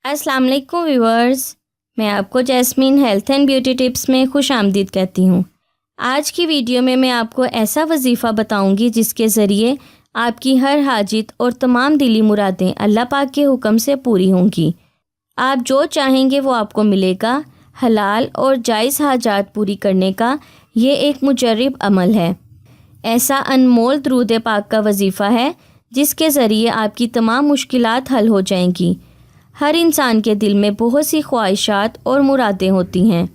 السلام علیکم ویورز، میں آپ کو jasmine health and beauty tips میں خوش آمدید کہتی ہوں۔ آج کی ویڈیو میں آپ کو ایسا وظیفہ بتاؤں گی جس کے ذریعے آپ کی ہر حاجت اور تمام دلی مرادیں اللہ پاک کے حکم سے پوری ہوں گی۔ آپ جو چاہیں گے وہ آپ کو ملے گا۔ حلال اور جائز حاجات پوری کرنے کا یہ ایک مجرب عمل ہے۔ ایسا انمول درود پاک کا وظیفہ ہے جس کے ذریعے آپ کی تمام مشکلات حل ہو جائیں گی۔ ہر انسان کے دل میں بہت سی خواہشات اور مرادیں ہوتی ہیں۔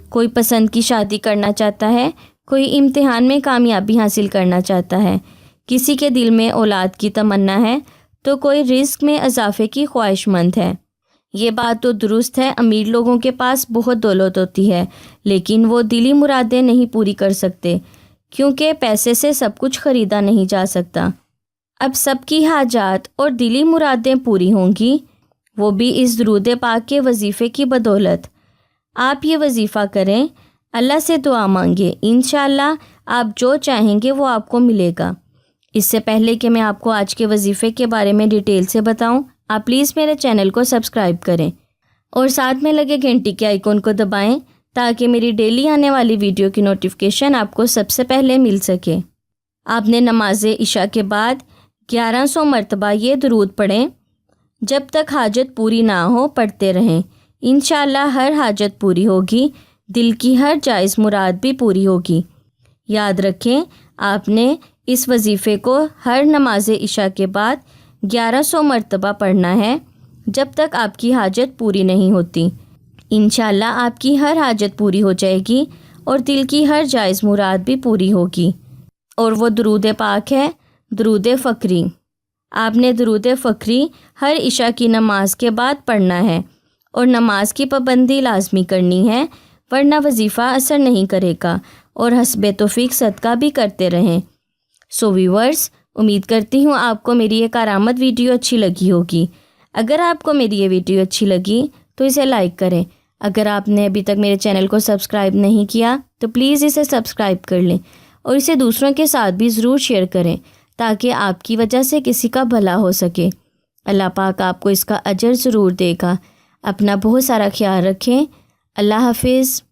کوئی پسند کی شادی کرنا چاہتا ہے، کوئی امتحان میں کامیابی حاصل کرنا چاہتا ہے، کسی کے دل میں اولاد کی تمنا ہے تو کوئی رزق میں اضافے کی خواہش مند ہے۔ یہ بات تو درست ہے، امیر لوگوں کے پاس بہت دولت ہوتی ہے لیکن وہ دلی مرادیں نہیں پوری کر سکتے کیونکہ پیسے سے سب کچھ خریدا نہیں جا سکتا۔ اب سب کی حاجات اور دلی مرادیں پوری ہوں گی، وہ بھی اس درود پاک کے وظیفے کی بدولت۔ آپ یہ وظیفہ کریں، اللہ سے دعا مانگے، انشاءاللہ آپ جو چاہیں گے وہ آپ کو ملے گا۔ اس سے پہلے کہ میں آپ کو آج کے وظیفے کے بارے میں ڈیٹیل سے بتاؤں، آپ پلیز میرے چینل کو سبسکرائب کریں اور ساتھ میں لگے گھنٹی کے آئیکن کو دبائیں تاکہ میری ڈیلی آنے والی ویڈیو کی نوٹیفیکیشن آپ کو سب سے پہلے مل سکے۔ آپ نے نماز عشاء کے بعد 1100 مرتبہ یہ درود پڑھیں۔ جب تک حاجت پوری نہ ہو پڑھتے رہیں، انشاءاللہ ہر حاجت پوری ہوگی، دل کی ہر جائز مراد بھی پوری ہوگی۔ یاد رکھیں، آپ نے اس وظیفے کو ہر نماز عشاء کے بعد 1100 مرتبہ پڑھنا ہے جب تک آپ کی حاجت پوری نہیں ہوتی۔ انشاءاللہ آپ کی ہر حاجت پوری ہو جائے گی اور دل کی ہر جائز مراد بھی پوری ہوگی۔ اور وہ درود پاک ہے درود فقری۔ آپ نے درود فقری ہر عشاء کی نماز کے بعد پڑھنا ہے اور نماز کی پابندی لازمی کرنی ہے ورنہ وظیفہ اثر نہیں کرے گا، اور حسب توفیق صدقہ بھی کرتے رہیں۔ سو ویورز، امید کرتی ہوں آپ کو میری یہ کارآمد ویڈیو اچھی لگی ہوگی۔ اگر آپ کو میری یہ ویڈیو اچھی لگی تو اسے لائک کریں۔ اگر آپ نے ابھی تک میرے چینل کو سبسکرائب نہیں کیا تو پلیز اسے سبسکرائب کر لیں اور اسے دوسروں کے ساتھ بھی ضرور شیئر کریں تاکہ آپ کی وجہ سے کسی کا بھلا ہو سکے۔ اللہ پاک آپ کو اس کا اجر ضرور دے گا۔ اپنا بہت سارا خیال رکھیں۔ اللہ حافظ۔